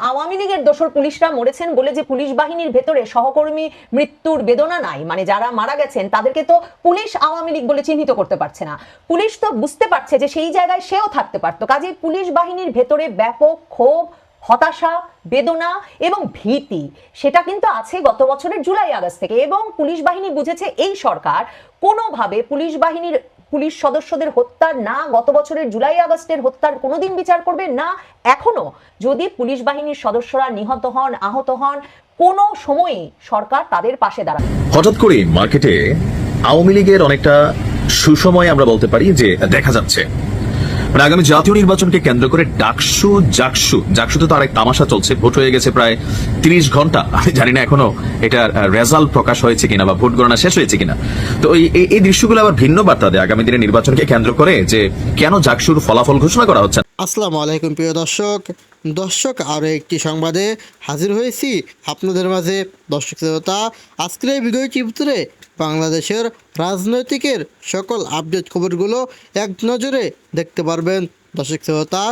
আওয়ামী লীগের দোসর পুলিশরা মরেছেন বলে যে পুলিশ বাহিনীর ভেতরে সহকর্মী মৃত্যুর বেদনা নাই, মানে যারা মারা গেছেন তাদেরকে তো পুলিশ আওয়ামী লীগ বলে চিহ্নিত করতে পারছে না। পুলিশ তো বুঝতে পারছে যে সেই জায়গায় সেও থাকতে পারতো। কাজেই পুলিশ বাহিনীর ভেতরে ব্যাপক ক্ষোভ, হতাশা, বেদনা এবং ভীতি সেটা কিন্তু আছে গত বছরের জুলাই আগস্ট থেকে। এবং পুলিশ বাহিনী বুঝেছে এই সরকার কোনোভাবে পুলিশ সদস্যদের হত্যার না গত বছরের জুলাই আগস্টের হত্যার কোনোদিন বিচার করবে না। এখনো যদি পুলিশ বাহিনীর সদস্যরা নিহত হন, আহত হন, কোনো সময়ই সরকার তাদের পাশে দাঁড়াবে। হঠাৎ করে মার্কেটে আওয়ামী লীগের অনেকটা সুসময় আমরা বলতে পারি যে দেখা যাচ্ছে। মানে আগামী জাতীয় নির্বাচনকে কেন্দ্র করে জাকসুতে তো আরেক তামাশা চলছে। ভোট হয়ে গেছে প্রায় 30 ঘন্টা। আমি জানি না এখনো এটার রেজাল্ট প্রকাশ হয়েছে কিনা বা ভোট গণনা শেষ হয়েছে কিনা। তো এই দৃশ্যগুলো আবার ভিন্ন বার্তা দেয় আগামী দিনের নির্বাচনকে কেন্দ্র করে যে কেন জাকসুর ফলাফল ঘোষণা করা হচ্ছে। আসসালামু আলাইকুম প্রিয় দর্শক আরও একটি সংবাদে হাজির হয়েছি আপনাদের মাঝে। দর্শক শ্রোতা, আজকের এই ভিডিওটির ভিতরে বাংলাদেশের রাজনৈতিকের সকল আপডেট খবরগুলো এক নজরে দেখতে পারবেন। দর্শক শ্রোতা,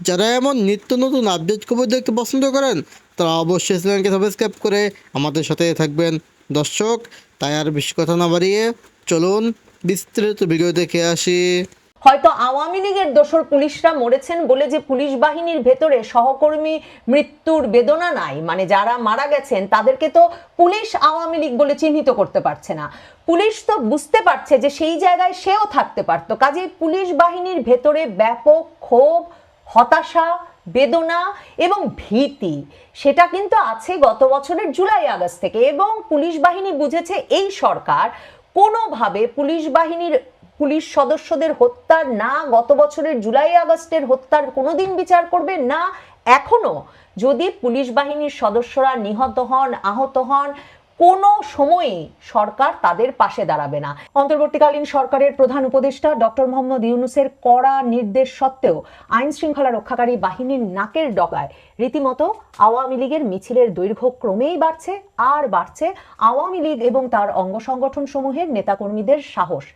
যারা এমন নিত্য নতুন আপডেট খবর দেখতে পছন্দ করেন তারা অবশ্যই চ্যানেলকে সাবস্ক্রাইব করে আমাদের সাথে থাকবেন। দর্শক, তাই আর বেশি কথা না বাড়িয়ে চলুন বিস্তারিত ভিডিও দেখে আসি। হয়তো আওয়ামী লীগের দোসর পুলিশরা মরেছেন বলে যে পুলিশ বাহিনীর ভেতরে সহকর্মী মৃত্যুর বেদনা নাই, মানে যারা মারা গেছেন তাদেরকে তো পুলিশ আওয়ামী লীগ বলে চিহ্নিত করতে পারছে না। পুলিশ তো বুঝতে পারছে যে সেই জায়গায় সেও থাকতে পারতো। কাজেই পুলিশ বাহিনীর ভেতরে ব্যাপক ক্ষোভ, হতাশা, বেদনা এবং ভীতি সেটা কিন্তু আছে গত বছরের জুলাই আগস্ট থেকে। এবং পুলিশ বাহিনী বুঝেছে এই সরকার কোনোভাবে পুলিশ সদস্যদের হত্যার না গত বছরের জুলাই আগস্টের হত্যার কোনোদিন বিচার করবে না। এখনো যদি পুলিশ বাহিনীর সদস্যরা নিহত হন, আহত হন, কোনো সময়ই সরকার তাদের পাশে দাঁড়াবে না। অন্তর্বর্তীকালীন সরকারের প্রধান উপদেষ্টা ডক্টর মোহাম্মদ ইউনূসের কড়া নির্দেশ সত্ত্বেও আইন শৃঙ্খলা রক্ষাকারী বাহিনীর নাকের ডগায় রীতিমতো আওয়ামী লীগের মিছিলের দৈর্ঘ্য ক্রমেই বাড়ছে আর বাড়ছে আওয়ামী লীগ এবং তার অঙ্গ সংগঠন সমূহের নেতাকর্মীদের সাহস।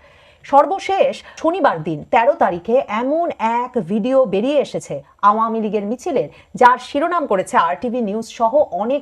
সর্বশেষ শনিবার দিন 13 তারিখে এমন এক ভিডিও বেরিয়ে এসেছে আওয়ামী লীগের মিছিলের, যার শিরোনাম করেছে RTV নিউজ সহ অনেক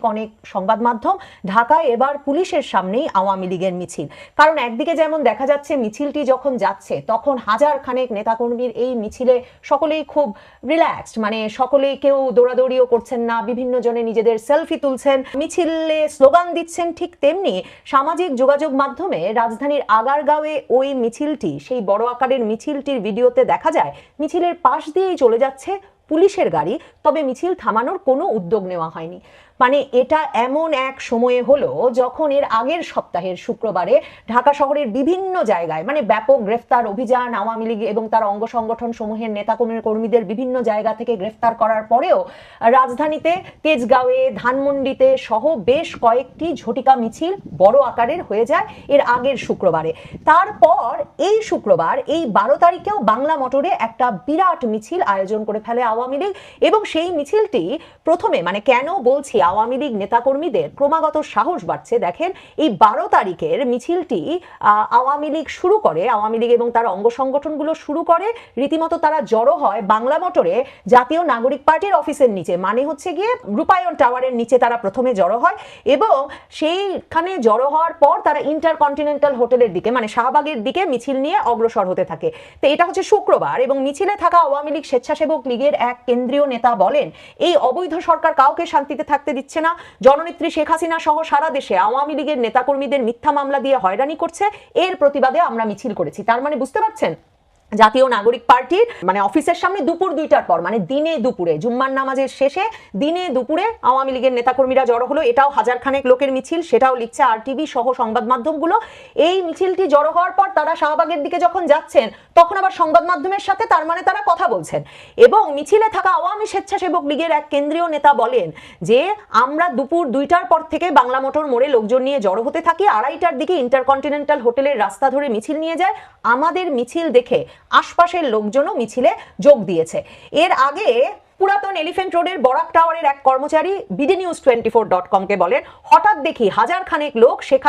সংবাদ মাধ্যম। ঢাকায় এবার পুলিশের সামনেই আওয়ামী লীগের মিছিল। কারণ একদিকে যেমন দেখা যাচ্ছে মিছিলটি যখন যাচ্ছে তখন হাজার খানেক নেতাকর্মীর এই মিছিলে সকলেই খুব রিল্যাক্সড, মানে সকলেই কেউ দৌড়াদৌড়িও করছেন না, বিভিন্ন জনে নিজেদের সেলফি তুলছেন, মিছিলে স্লোগান দিচ্ছেন। ঠিক তেমনি সামাজিক যোগাযোগ মাধ্যমে রাজধানীর আগারগাঁওয়ে ওই মিছিলটি, সেই বড় আকারের মিছিলটির ভিডিওতে দেখা যায় মিছিলের পাশ দিয়েই চলে যাচ্ছে পুলিশের গাড়ি, তবে মিছিল থামানোর কোনো উদ্যোগ নেওয়া হয়নি। মানে এটা এমন এক সময়ে হলো যখন এর আগের সপ্তাহের শুক্রবারে ঢাকা শহরের বিভিন্ন জায়গায় মানে ব্যাপক গ্রেফতার অভিযান, আওয়ামী লীগ এবং তার অঙ্গ সংগঠন সমূহের নেতাকর্মীদের বিভিন্ন জায়গা থেকে গ্রেফতার করার পরেও রাজধানীতে তেজগাঁওয়ে, ধানমন্ডিতে সহ বেশ কয়েকটি ঝটিকা মিছিল বড় আকারের হয়ে যায় এর আগের শুক্রবারে। তারপর এই শুক্রবার এই 12 তারিখেও বাংলা মোটরে একটা বিরাট মিছিল আয়োজন করে ফেলে আওয়ামী লীগ। এবং সেই মিছিলটি প্রথমে, মানে কেন বলছি আওয়ামী লীগ নেতাকর্মীদের ক্রমাগত সাহস বাড়ছে, দেখেন এই 12 তারিখের মিছিলটি আওয়ামী লীগ শুরু করে, আওয়ামী লীগ এবং তার অঙ্গ সংগঠনগুলো শুরু করে। রীতিমতো তারা জড়ো হয় বাংলা মোটরে জাতীয় নাগরিক পার্টির অফিসের নিচে, মানে হচ্ছে গিয়ে রূপায়ণ টাওয়ারের নিচে তারা প্রথমে জড়ো হয়। এবং সেইখানে জড়ো হওয়ার পর তারা ইন্টারকন্টিনেন্টাল হোটেলের দিকে, মানে শাহবাগের দিকে মিছিল নিয়ে অগ্রসর হতে থাকে। তো এটা হচ্ছে শুক্রবার। এবং মিছিলে থাকা আওয়ামী লীগ স্বেচ্ছাসেবক লীগের এক কেন্দ্রীয় নেতা বলেন, এই অবৈধ সরকার কাউকে শান্তিতে থাকতে দিচ্ছে না। জননেত্রী শেখ হাসিনা সহ সারা দেশে আওয়ামী লীগের নেতাকর্মীদের মিথ্যা মামলা দিয়ে হয়রানি করছে, এর প্রতিবাদে আমরা মিছিল করেছি। তার মানে বুঝতে পারছেন জাতীয় নাগরিক পার্টির মানে অফিসের সামনে দুপুর 2টার পর, মানে দিনে দুপুরে জুম্মার নামাজের শেষে দিনে দুপুরে আওয়ামী লীগের নেতাকর্মীরা জড়ো হলো। এটাও হাজার খানেক লোকের মিছিল, সেটাও লিখছে RTV সহ সংবাদ মাধ্যমগুলো। এই মিছিলটি জড়ো হওয়ার পর তারা শাহবাগের দিকে যখন যাচ্ছেন তখন আবার সংবাদ মাধ্যমের সাথে তার মানে তারা কথা বলছেন। এবং মিছিলে থাকা আওয়ামী স্বেচ্ছাসেবক লীগের এক কেন্দ্রীয় নেতা বলেন যে আমরা দুপুর 2টার পর থেকে বাংলা মোটর মোড়ে লোকজন নিয়ে জড়ো হতে থাকি, 2:30টার দিকে ইন্টারকন্টিনেন্টাল হোটেলের রাস্তা ধরে মিছিল নিয়ে যায়। আমাদের মিছিল দেখে আশপাশের লোকজনও মিছিলে যোগ দিয়েছে। এর আগে পুরাতন এলিফ্যান্ট রোডের বরাক টাওয়ারের এক কর্মচারী BDNews24.com কে বলেন, হঠাৎ দেখি হাজার খানেক লোক শেখ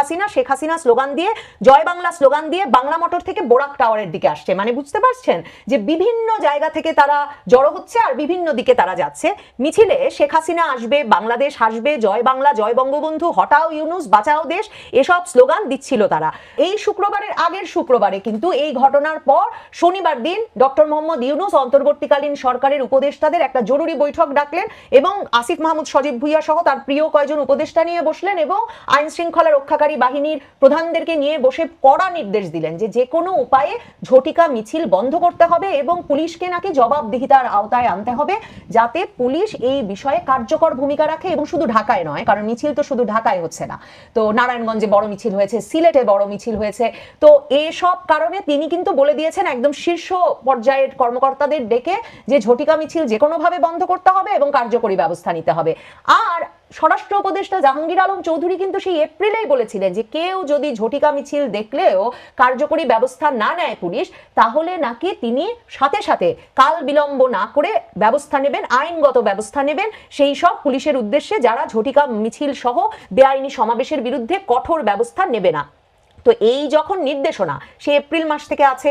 হাসিনা স্লোগান দিয়ে, জয় বাংলা স্লোগান দিয়ে বাংলা মোটর থেকে বরাক টাওয়ারের দিকে আসছে। মানে বুঝতে পারছেন যে বিভিন্ন জায়গা থেকে তারা জড়ো হচ্ছে আর বিভিন্ন দিকে তারা যাচ্ছে। মিছিলে শেখ হাসিনা আসবে, বাংলাদেশ আসবে, জয় বাংলা, জয় বঙ্গবন্ধু, হটাও ইউনুস, বাঁচাও দেশ, এসব স্লোগান দিচ্ছিল তারা। এই শুক্রবারের আগের শুক্রবারে কিন্তু এই ঘটনার পর শনিবার দিন ডক্টর মোহাম্মদ ইউনুস অন্তর্বর্তীকালীন সরকারের উপদেষ্টাদের একটা জরুরি বৈঠক ডাকলেন এবং আসিফ মাহমুদ সজীব ভুইয়া সহ তার প্রিয় কয়েকজন উপদেষ্টা নিয়ে বসলেন এবং আইন শৃঙ্খলা রক্ষাকারী বাহিনীর প্রধানদেরকে নিয়ে বসে কড়া নির্দেশ দিলেন যে কোনো উপায়ে ঝটিকা মিছিল বন্ধ করতে হবে এবং পুলিশকে নাকি জবাবদিহিতার আওতায় আনতে হবে, যাতে পুলিশ এই বিষয়ে কার্যকর ভূমিকা রাখে। এবং শুধু ঢাকায় নয়, কারণ মিছিল তো শুধু ঢাকায় হচ্ছে না, তো নারায়ণগঞ্জে বড় মিছিল হয়েছে, সিলেটে বড় মিছিল হয়েছে। তো এসব কারণে তিনি কিন্তু বলে দিয়েছেন একদম শীর্ষ পর্যায়ের কর্মকর্তাদের ডেকে যে ঝটিকা মিছিল যে কোনোভাবে বন্ধ করতে হবে এবং কার্যকরী ব্যবস্থা নিতে হবে। আর স্বরাষ্ট্র উপদেষ্টা জাহাঙ্গীর আলম চৌধুরী কিন্তু সেই এপ্রিলেই বলেছিলেন যে কেউ যদি ঝটিকা মিছিল দেখলেও কার্যকরী ব্যবস্থা না নেয় পুলিশ, তাহলে নাকি তিনি সাথে সাথে কাল বিলম্ব না করে ব্যবস্থা নেবেন, আইনগত ব্যবস্থা নেবেন সেই সব পুলিশের উদ্দেশ্যে যারা ঝটিকা মিছিল সহ বেআইনি সমাবেশের বিরুদ্ধে কঠোর ব্যবস্থা নেবে না। তো এই যখন নির্দেশনা সে এপ্রিল মাস থেকে আছে,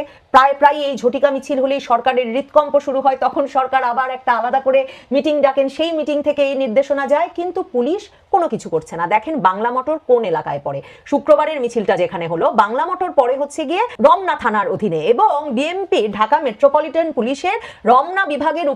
প্রায় এই ঝটিকা মিছিল হলেই সরকারের হৃৎকম্প শুরু হয়, তখন সরকার আবার একটা আলাদা করে মিটিং ডাকেন, সেই মিটিং থেকে এই নির্দেশনা যায়, কিন্তু পুলিশ কোনো কিছু করছে না। দেখেন বাংলা মোটর কোন এলাকায় পড়ে, শুক্রবারের মিছিলটা যেখানে হলো বাংলা মোটর পড়ে হচ্ছে গিয়ে রমনা থানার অধীনে এবং ডিএমপি ঢাকা মেট্রোপলিটন পুলিশের রমনা বিভাগের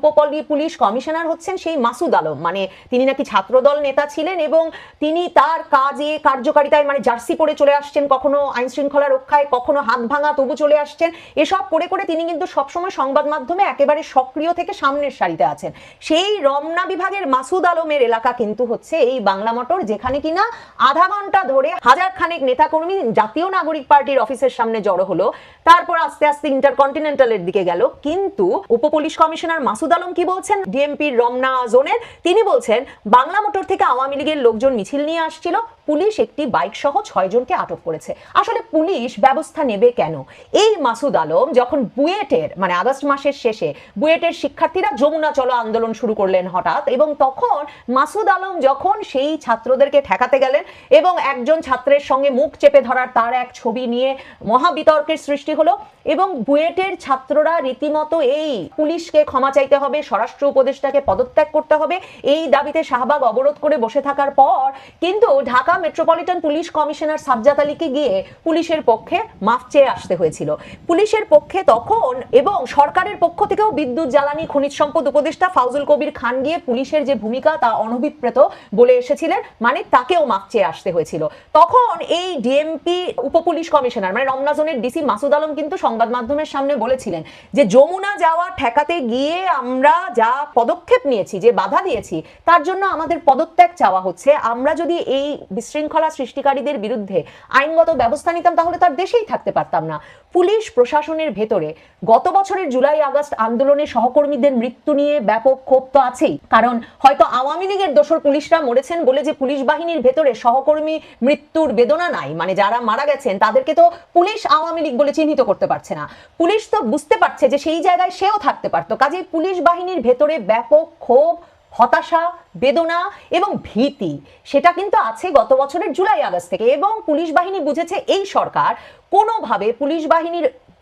পুলিশ কমিশনার হচ্ছেন সেই মাসুদ আলম। মানে তিনি নাকি ছাত্রদল নেতা ছিলেন এবং তিনি তার কাজে কার্যকারিতায় মানে জার্সি পরে চলে আসছেন, কখনো আইন শৃঙ্খলা রক্ষায়, কখনো হাত ভাঙা তবু চলে আসছেন। এসব করে করে তিনি কিন্তু সবসময় সংবাদ মাধ্যমে একেবারে সক্রিয় থেকে সামনের সারিতে আছেন। সেই রমনা বিভাগের মাসুদ আলমের এলাকা কিন্তু হচ্ছে এই বাংলা মোটর, যেখানে কিনা আধা ঘন্টা ধরে হাজার খানেক নেতাকর্মী জাতীয় নাগরিক পার্টির অফিসের সামনে জড়ো হলো, তারপর আস্তে আস্তে ইন্টারকন্টিনেন্টালের দিকে গেল। কিন্তু উপপুলিশ কমিশনার মাসুদ আলম কি বলছেন ডিএমপির রমনা জোনের, তিনি বলছেন বাংলা মোটর থেকে আওয়ামী লীগের লোকজন মিছিল নিয়ে আসছিল, পুলিশ একটি বাইক সহ 6 জনকে আটক করেছে। আসলে পুলিশ ব্যবস্থা নেবে কেন? এই মাসুদ আলম যখন বুয়েটের মানে আগস্ট মাসের শেষে বুয়েটের শিক্ষার্থীরা যমুনা চলো আন্দোলন শুরু করলেন হঠাৎ, এবং তখন মাসুদ আলম যখন সেই ছাত্রদেরকে ঠেকাতে গেলেন এবং একজন ছাত্রের সঙ্গে মুখ চেপে ধরার তার এক ছবি নিয়ে মহাবিতর্কের সৃষ্টি হলো এবং বুয়েটের ছাত্ররা রীতিমতো এই পুলিশকে ক্ষমা চাইতে হবে, স্বরাষ্ট্র উপদেষ্টাকে পদত্যাগ করতে হবে, এই দাবিতে শাহবাগ অবরোধ করে বসে থাকার পর কিন্তু Dhaka metropolitan police commissioner Sajjad আলীকে গিয়ে পুলিশের পক্ষে মাফ চেয়ে আসতে হয়েছিল। পুলিশের পক্ষে তখন এবং সরকারের পক্ষ থেকেও বিদ্যুৎ জ্বালানি খনিজ সম্পদ উপদেষ্টা ফাউজুল কবির খান গিয়ে পুলিশের যে ভূমিকা তা অনভিপ্রেত বলে এসেছিলেন, মানে তাকেও মাফ চেয়ে আসতে হয়েছিল। তখন এই ডিএমপি উপপুলিশ কমিশনার মানে রমনা জোনের ডিসি মাসুদ আলম কিন্তু সংবাদ মাধ্যমের সামনে বলেছিলেন যে যমুনা যাওয়া ঠেকাতে গিয়ে আমরা যা পদক্ষেপ নিয়েছি, যে বাধা দিয়েছি, তার জন্য আমাদের পদত্যাগ চাওয়া হচ্ছে। আমরা যদি এই বিশৃঙ্খলা সৃষ্টিকারীদের বিরুদ্ধে আইনগত ব্যবস্থা নিতাম তাহলে তার দেশেই থাকতে পারতাম না। পুলিশ প্রশাসনের ভেতরে গত বছরের জুলাই আগস্ট আন্দোলনে সহকর্মীদের মৃত্যু নিয়ে ব্যাপক ক্ষোভ তো আছেই, কারণ হয়তো আওয়ামী লীগের দোসর পুলিশরা মরেছেন বলে যে পুলিশ বাহিনীর ভেতরে সহকর্মী মৃত্যুর বেদনা নাই, মানে যারা মারা গেছেন তাদেরকে তো পুলিশ আওয়ামী লীগ বলে চিহ্নিত করতে পারছে না। পুলিশ তো বুঝতে পারছে যে সেই জায়গায় সেও থাকতে পারতো। কাজেই পুলিশ বাহিনীর ভেতরে ব্যাপক ক্ষোভ, হতাশা, বেদনা এবং ভীতি সেটা কিন্তু আছে গত বছরের জুলাই আগস্ট থেকে। এবং পুলিশ বাহিনী বুঝেছে এই সরকার কোনোভাবে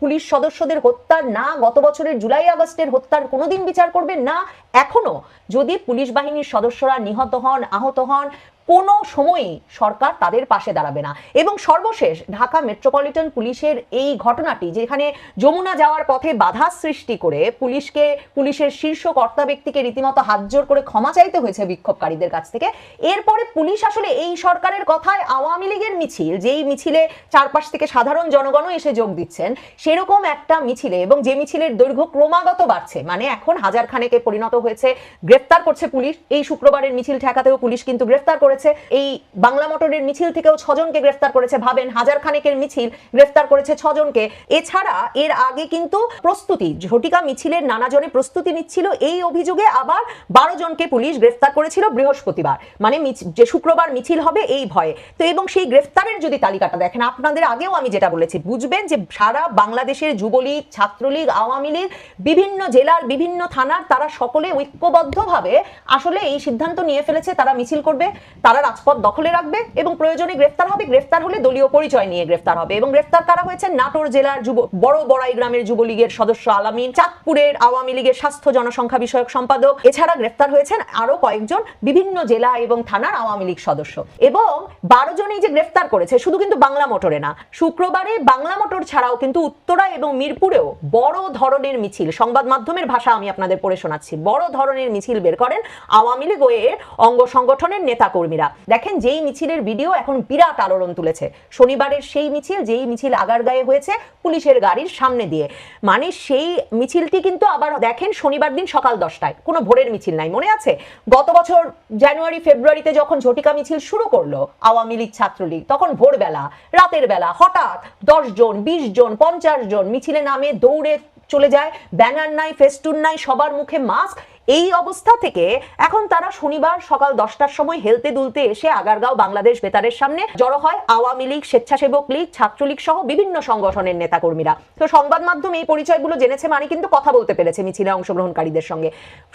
পুলিশ সদস্যদের হত্যার না গত বছরের জুলাই আগস্টের হত্যার কোনোদিন বিচার করবে না, এখনো যদি পুলিশ বাহিনীর সদস্যরা নিহত হন, আহত হন, কোনো সময়ই সরকার তাদের পাশে দাঁড়াবে না। এবং সর্বশেষ ঢাকা মেট্রোপলিটন পুলিশের এই ঘটনাটি, যেখানে যমুনা যাওয়ার পথে বাধা সৃষ্টি করে পুলিশের শীর্ষ কর্তা ব্যক্তিকে রীতিমতো হাতজোড় করে ক্ষমা চাইতে হয়েছে বিক্ষোভকারীদের কাছ থেকে। এরপরে পুলিশ আসলে এই সরকারের কথায় আওয়ামী লীগের মিছিল, যেই মিছিলে চারপাশ থেকে সাধারণ জনগণও এসে যোগ দিচ্ছেন, সেরকম একটা মিছিলে এবং যে মিছিলের দৈর্ঘ্য ক্রমাগত বাড়ছে, মানে এখন হাজার খানেকে পরিণত হয়েছে, গ্রেফতার করছে পুলিশ। এই শুক্রবারের মিছিল ঠেকাতেও পুলিশ কিন্তু গ্রেফতার করেছে করেছে। এই বাংলা মোটরের মিছিল থেকেও 6 জনকে গ্রেফতার করেছে। ভাবেন, হাজার খানেকের মিছিল, গ্রেফতার করেছে 6 জনকে। এছাড়া এর আগে কিন্তু প্রস্তুতি, ঝটিকা মিছিলের নানা জনে প্রস্তুতি নিচ্ছিল, এই অভিযোগে আবার 12 জনকে পুলিশ গ্রেফতার করেছিল বৃহস্পতিবার, মানে যে শুক্রবার মিছিল হবে এই ভয়ে। তো এবং সেই গ্রেফতারের যদি তালিকাটা দেখেন, আপনাদের আগেও আমি যেটা বলেছি, বুঝবেন যে সারা বাংলাদেশের যুবলীগ, ছাত্রলীগ, আওয়ামী লীগ, বিভিন্ন জেলার বিভিন্ন থানার তারা সকলে ঐক্যবদ্ধভাবে আসলে এই সিদ্ধান্ত নিয়ে ফেলেছে, তারা মিছিল করবে, তারা রাজপথ দখলে রাখবে এবং প্রয়োজনে গ্রেফতার হবে। গ্রেফতার হলে দলীয় পরিচয় নিয়ে গ্রেফতার হবে। এবং গ্রেফতার কারা হয়েছে? নাটোর জেলার বড় বড়াই গ্রামের যুবলীগের সদস্য আলামিন, চাঁদপুরের আওয়ামী লীগের স্বাস্থ্য জনসংখ্যা বিষয়ক সম্পাদক। এছাড়া গ্রেফতার হয়েছেন আরো কয়েকজন বিভিন্ন জেলা এবং থানার আওয়ামী লীগ সদস্য। এবং 12 জনই যে গ্রেফতার করেছে শুধু কিন্তু বাংলা মোটরে না, শুক্রবারে বাংলা মোটর ছাড়াও কিন্তু উত্তরা এবং মিরপুরেও বড় ধরনের মিছিল, সংবাদ মাধ্যমের ভাষা আমি আপনাদের পড়ে শোনাচ্ছি, বড় ধরনের মিছিল বের করেন আওয়ামী লীগ ও এর অঙ্গ সংগঠনের নেতা কর্মীরা। দেখেন, যেই মিছিলের ভিডিও এখন বিরাট আলোড়ন তুলেছে, শনিবারের সেই মিছিল, যেই মিছিল আগারগাঁয়ে হয়েছে পুলিশের গাড়ির সামনে দিয়ে, মানে সেই মিছিলটি কিন্তু আবার দেখেন শনিবার দিন সকাল 10টায়, কোনো ভোরের মিছিল নাই। মনে আছে গত বছর জানুয়ারি ফেব্রুয়ারিতে যখন ঝটিকা মিছিল শুরু করলো আওয়ামী লীগ ছাত্রলীগ, তখন ভোরবেলা, রাতের বেলা হঠাৎ 10 জন, 20 জন, 50 জন মিছিলে নামে দৌড়ে চলে যায়, ব্যানার নাই, ফেস্টুন নাই, সবার মুখে মাস্ক। এই অবস্থা থেকে এখন তারা শনিবার সকাল 10টার সময় হেলতে দুলতে এসে আগারগাঁও বাংলাদেশ বেতারের সামনে জড়ো হয় আওয়ামী লীগ, স্বেচ্ছাসেবক লীগ, ছাত্রলীগ সহ বিভিন্ন সংগঠনের নেতাকর্মীরা। তো সংবাদ মাধ্যম এই পরিচয়গুলো জেনেছে, মানে কিন্তু কথা বলতে পেরেছে মিছিলে অংশগ্রহণকারীদের সঙ্গে।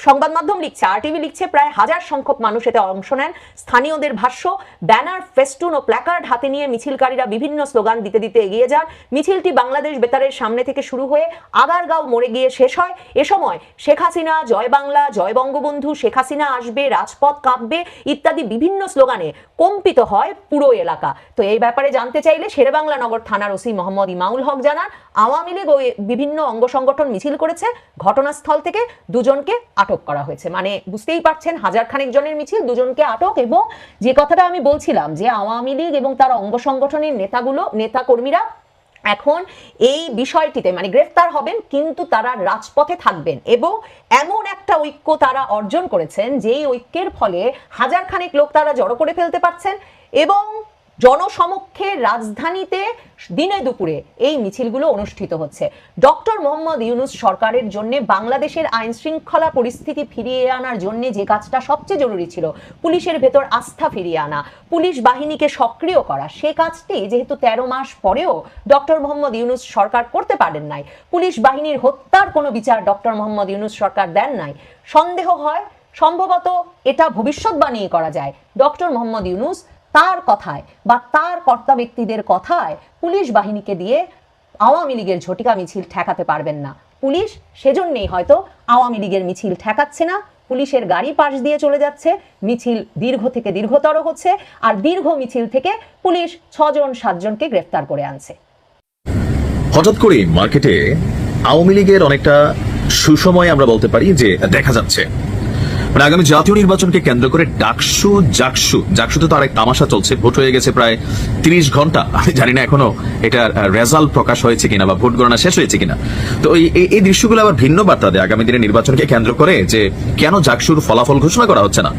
সংবাদ মাধ্যম লিখছে, RTV লিখছে, প্রায় 1000 সংখ্যক মানুষ এতে অংশ নেন। স্থানীয়দের ভাষ্য, ব্যানার, ফেস্টুন ও প্ল্যাকার্ড হাতে নিয়ে মিছিলকারীরা বিভিন্ন স্লোগান দিতে দিতে এগিয়ে যান। মিছিলটি বাংলাদেশ বেতারের সামনে থেকে শুরু হয়ে আগারগাঁও মোড়ে গিয়ে শেষ হয়। এ সময় শেখ হাসিনা, জয় বাংলা, জয় বঙ্গবন্ধু, শেখ হাসিনা আসবে, রাজপথ কাঁপবে ইত্যাদি বিভিন্ন স্লোগানে কম্পিত হয় পুরো এলাকা। তো এই ব্যাপারে জানতে চাইলে শেরেবাংলা নগর থানার ওসি মোহাম্মদ ইমাউল হক জানান, আওয়ামী লীগ ও বিভিন্ন অঙ্গ সংগঠন মিছিল করেছে, ঘটনাস্থল থেকে 2 জনকে আটক করা হয়েছে। মানে বুঝতেই পারছেন, 1000 খানেক জনের মিছিল, 2 জনকে আটক। এবং যে কথাটা আমি বলছিলাম যে আওয়ামী লীগ এবং তার অঙ্গ সংগঠনের নেতা কর্মীরা এখন এই বিষয়টিতে মানে গ্রেফতার হবেন, কিন্তু তারা রাজপথে থাকবেন এবং এমন একটা ঐক্য তারা অর্জন করেছেন যেই ঐক্যের ফলে 1000 খানেক লোক তারা জড়ো করে ফেলতে পারছেন এবং জনসমক্ষে রাজধানীতে দিনে দুপুরে এই মিছিলগুলো অনুষ্ঠিত হচ্ছে। ডক্টর মোহাম্মদ ইউনূস সরকারের জন্য বাংলাদেশের আইন শৃঙ্খলা পরিস্থিতি ফিরিয়ে আনার জন্য যে কাজটা সবচেয়ে জরুরি ছিল, পুলিশের ভেতর আস্থা ফিরিয়ে আনা, পুলিশ বাহিনীকে সক্রিয় করা, সে কাজটি যেহেতু 13 মাস পরেও ডক্টর মোহাম্মদ ইউনূস সরকার করতে পারেন নাই, পুলিশ বাহিনীর হত্যার কোনো বিচার ডক্টর মোহাম্মদ ইউনূস সরকার দেন নাই, সন্দেহ হয় সম্ভবত এটা ভবিষ্যৎবাণী করা যায় ডক্টর মোহাম্মদ ইউনূস তার কথায় বা তার কর্তা ব্যক্তিদের কথায় পুলিশ বাহিনীকে দিয়ে আওয়ামী লীগের ঝটিকা মিছিল ঠেকাতে পারবেন না। পুলিশ সেজন্যই হয়তো আওয়ামী লীগের মিছিল ঠেকাচ্ছে না, পুলিশের গাড়ি পাশ দিয়ে চলে যাচ্ছে, মিছিল দীর্ঘ থেকে দীর্ঘতর হচ্ছে, আর দীর্ঘ মিছিল থেকে পুলিশ 6 জন 7 জনকে গ্রেফতার করে আনছে। হঠাৎ করে মার্কেটে আওয়ামী লীগের অনেকটা সুসময় আমরা বলতে পারি যে দেখা যাচ্ছে। মানে আগামী জাতীয় নির্বাচনকে কেন্দ্র করে জাকসুতে তো আরেক তামাশা চলছে। ভোট হয়ে গেছে প্রায় 30 ঘন্টা, আমি জানি না এখনো এটার রেজাল্ট প্রকাশ হয়েছে কিনা বা ভোট গণনা শেষ হয়েছে কিনা। তো এই দৃশ্যগুলো আবার ভিন্ন বার্তা দেয় আগামী দিনে নির্বাচনকে কেন্দ্র করে, যে কেন জাকসুর ফলাফল ঘোষণা করা হচ্ছে না।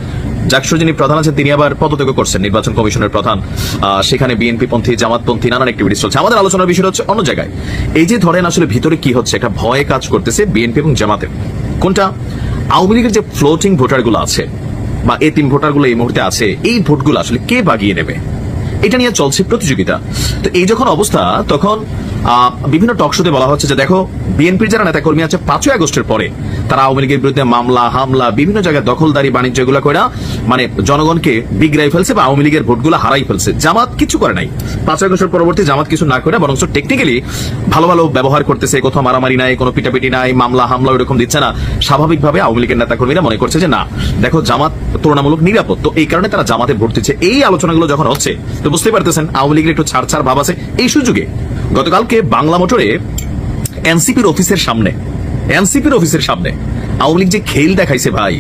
জাকসুর যিনি প্রধান আছেন তিনি আবার পদত্যাগ করছেন, নির্বাচন কমিশনের প্রধান। সেখানে বিএনপি পন্থী, জামাতপন্থী নানান অ্যাক্টিভিটিস চলছে। আমাদের আলোচনার বিষয় হচ্ছে অন্য জায়গায়। এই যে ধরেন আসলে ভিতরে কি হচ্ছে, একটা ভয় কাজ করতেছে বিএনপি এবং জামাতের। কোনটা? আওয়ামী লীগের যে ফ্লোটিং ভোটারগুলো আছে বা এতিম ভোটারগুলো এই মুহূর্তে আছে, এই ভোটগুলো আসলে কে বাগিয়ে নেবে, এটা নিয়ে চলছে প্রতিযোগিতা। তো এই যখন অবস্থা, তখন বিভিন্ন টকশোতে বলা হচ্ছে যে দেখো, বিএনপির যারা নেতাকর্মী আছে 5ই আগস্টের পরে তারা আওয়ামী লীগের বিরুদ্ধে মামলা, হামলা, বিভিন্ন জায়গায় দখলদারি, বাণিজ্য এগুলো করে মানে জনগণকে বিগড়াই ফেলছে বা আওয়ামী লীগের ভোটগুলো হারাই ফেলছে। জামাত কিছু করে নাই। 5ই আগস্টের পরবর্তী জামাত কিছু না করে বরং টেকনিক্যালি ভালো ভালো ব্যবহার করতেছে, কোথাও মারামারি নাই, কোনো পিটাপিটি নাই, মামলা হামলা ওইরকম দিচ্ছে না। স্বাভাবিকভাবে আওয়ামী লীগের নেতাকর্মীরা মনে করছে যে না, দেখো জামাত তুলনামূলক নিরাপদ, তো এই কারণে তারা জামাতে ভোট দিচ্ছে। এই আলোচনাগুলো যখন হচ্ছে, তো বুঝতে পারতেছেন আওয়ামী লীগের একটু ছাড় ভাব আছে। এই সুযোগে গতকালকে বাংলা মোটরে এনসিপির অফিসের সামনে আওয়ামী লীগ যে খেল দেখাইছে ভাই,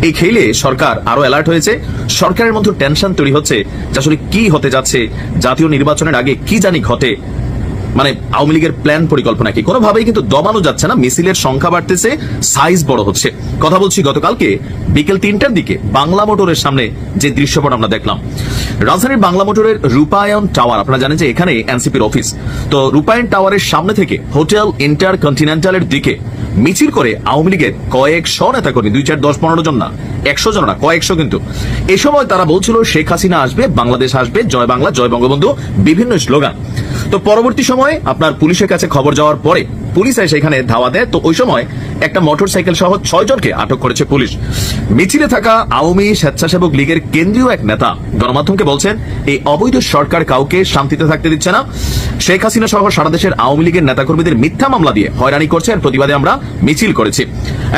এই খেলে সরকার আরো অ্যালার্ট হয়েছে। সরকারের মধ্যে টেনশন তৈরি হচ্ছে যে আসলে কি হতে যাচ্ছে, জাতীয় নির্বাচনের আগে কি জানি ঘটে। মানে আওয়ামী লীগের প্ল্যান পরিকল্পনা কি কোনোভাবেই কিন্তু দমানো যাচ্ছে না। মিছিলের সংখ্যা বাড়তেছে, সাইজ বড় হচ্ছে। কথা বলছি গতকালকে বিকেল 3টার দিকে বাংলা মোটরের সামনে যে দৃশ্যপট আমরা দেখলাম, রাজধানীর বাংলা মোটরের রূপায়ণ টাওয়ার, আপনারা জানেন যে এখানে এনসিপির অফিস, তো রূপায়ণ টাওয়ারের সামনে থেকে হোটেল ইন্টারকন্টিনেন্টালের দিকে মিছিল করে আওয়ামী লীগের কয়েকশো নেতাকর্মী, 2, 4, 10, 15 জন না, 100 জন না, কয়েকশো। কিন্তু এ সময় তারা বলছিল শেখ হাসিনা আসবে, বাংলাদেশ আসবে, জয় বাংলা, জয় বঙ্গবন্ধু, বিভিন্ন স্লোগান। তো পরবর্তী সময়ে আপনার পুলিশের কাছে খবর যাওয়ার পরে পুলিশ এসে এখানে ধাওয়া দেয়। তো ওই সময় একটা মোটরসাইকেল সহ 6 জনকে আটক করেছে পুলিশ। মিছিলে থাকা আওয়ামী স্বেচ্ছাসেবক লীগের কেন্দ্রীয় এক নেতা গণমাধ্যমকে বলছেন, এই অবৈধ সরকার কাউকে শান্তিতে থাকতে দিচ্ছে না, শেখ হাসিনা সহ সারা দেশের আওয়ামী লীগের নেতাকর্মীদের মিথ্যা মামলা দিয়ে হয়রানি করছে, এর প্রতিবাদে আমরা মিছিল করেছি।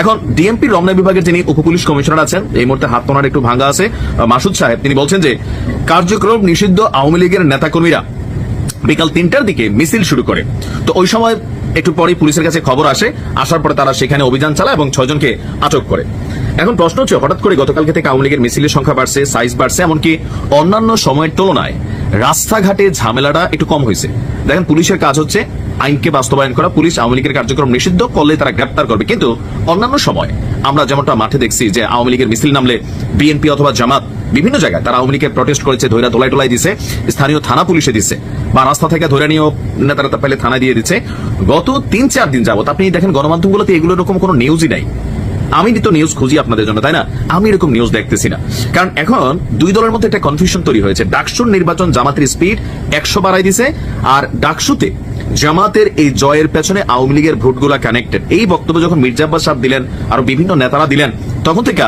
এখন ডিএমপির রমনা বিভাগের যিনি উপপুলিশ কমিশনার আছেন, এই মুহূর্তে হাত তোনার একটু ভাঙা আছে, মাসুদ সাহেব, তিনি বলছেন যে কার্যক্রম নিষিদ্ধ আওয়ামী লীগের নেতাকর্মীরা বিকাল 3টার দিকে মিছিল শুরু করে। তো ওই সময় একটু পরে পুলিশের কাছে খবর আসে, আসার পরে তারা সেখানে অভিযান চালায় এবং 6 জনকে আটক করে। এখন প্রশ্ন হচ্ছে, হঠাৎ করে গতকালকে থেকে আওয়ামী লীগের মিছিলের সংখ্যা বাড়ছে, সাইজ বাড়ছে, এমনকি অন্যান্য সময়ের তুলনায় রাস্তাঘাটে ঝামেলাটা একটু কম হয়েছে। দেখেন, পুলিশের কাজ হচ্ছে আইনকে বাস্তবায়ন করা। পুলিশ আওয়ামী লীগের কার্যক্রম নিষিদ্ধ করলে তারা গ্রেপ্তার করবে, কিন্তু অন্যান্য সময় আমরা যেমনটা মাঠে দেখছি যে আওয়ামী লীগের মিছিল নামলে বিএনপি অথবা জামাত বিভিন্ন জায়গায় তারা আওয়ামী লীগের প্রটেস্ট করেছে, ধৈরা দোলাই টোলাই দিছে, স্থানীয় থানা পুলিশে দিচ্ছে, বা রাস্তা থেকে ধরে নিয়েও নেতারা পেলে থানায় দিয়ে দিচ্ছে। গত 3-4 দিন যাবত আপনি দেখেন গণমাধ্যমগুলোতে এগুলো এরকম কোনো নিউজই নাই। আমি তো নিউজ খুঁজি আপনাদের জন্য, তাই না? আমি এরকম নিউজ দেখতেছি না, কারণ এখন দুই দলের মধ্যে একটা কনফিউশন তৈরি হয়েছে। ডাকসুর নির্বাচন জামাতের স্পিড 100 বাড়াই দিছে, আর ডাকসুতে জামাতের এই জয়ের পেছনে আওয়ামী লীগের ভোটগুলা কানেক্টেড। এই বক্তব্য যখন মির্জা আব্বাস সাহেব দিলেন, আরো বিভিন্ন নেতারা দিলেন, তখন থেকে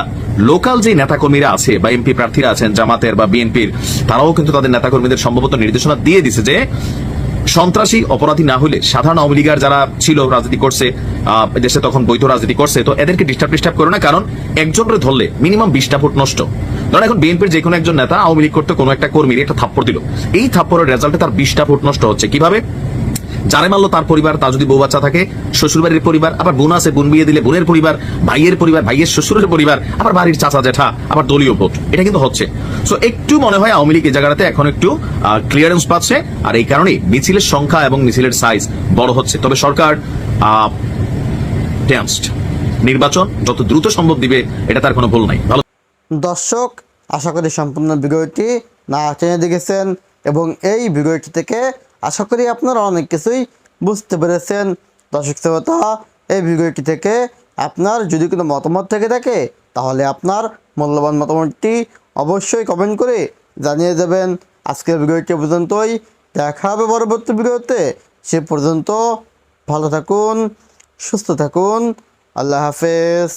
লোকাল যে নেতাকর্মীরা আছে বা এমপি প্রার্থীরা আছেন জামাতের বা বিএনপির, তারাও কিন্তু তাদের নেতাকর্মীদের সম্ভবত নির্দেশনা দিয়ে দিছে যে সন্ত্রাসী অপরাধী না হলে সাধারণ আওয়ামী লীগার যারা ছিল, রাজনীতি করছে দেশে, তখন বৈধ রাজনীতি করছে, তো এদেরকে ডিস্টার্ব করো না, কারণ একজনের ধরলে মিনিমাম 20টা ভোট নষ্ট। ধরেন এখন বিএনপির যে কোনো একজন নেতা আওয়ামী লীগ করতে কোনো একটা কর্মীর একটা থাপ্পড় দিল, এই থাপ্পড়ের রেজাল্টে তার 20টা ভোট নষ্ট হচ্ছে। কিভাবে? যারে মারলো তার পরিবার, তার যদি বউ বাচ্চা থাকে শ্বশুরবাড়ির পরিবার, আবার বোন আছে বোন বিয়ে দিলে বোনের পরিবার, ভাইয়ের পরিবার, ভাইয়ের শ্বশুরের পরিবার, আবার বাড়ির চাচা জেঠা, আবার দলীয় ভোট, এটা কিন্তু হচ্ছে। সো একটু মনে হয় আওয়ামী লীগ এই জায়গাটাতে এখন একটু ক্লিয়ারেন্স পাচ্ছে, আর এই কারণেই মিছিলের সংখ্যা এবং মিছিলের সাইজ বড় হচ্ছে। তবে সরকার টেন্সড, নির্বাচন যত দ্রুত সম্ভব দিবে, এটা তার কোনো ভুল নাই। ভালো দর্শক, আশা করি সম্পূর্ণ ভিডিওটি না টেনে দেখেছেন এবং এই ভিডিওটি থেকে আশা করি আপনারা অনেক কিছুই বুঝতে পেরেছেন। দর্শক শ্রোতা, এই ভিডিওটি থেকে আপনার যদি কোনো মতামত থেকে থাকে তাহলে আপনার মূল্যবান মতামতটি অবশ্যই কমেন্ট করে জানিয়ে যাবেন। আজকের ভিডিওটি পর্যন্তই, দেখা হবে পরবর্তী ভিডিওতে। সে পর্যন্ত ভালো থাকুন, সুস্থ থাকুন, আল্লাহ হাফেজ।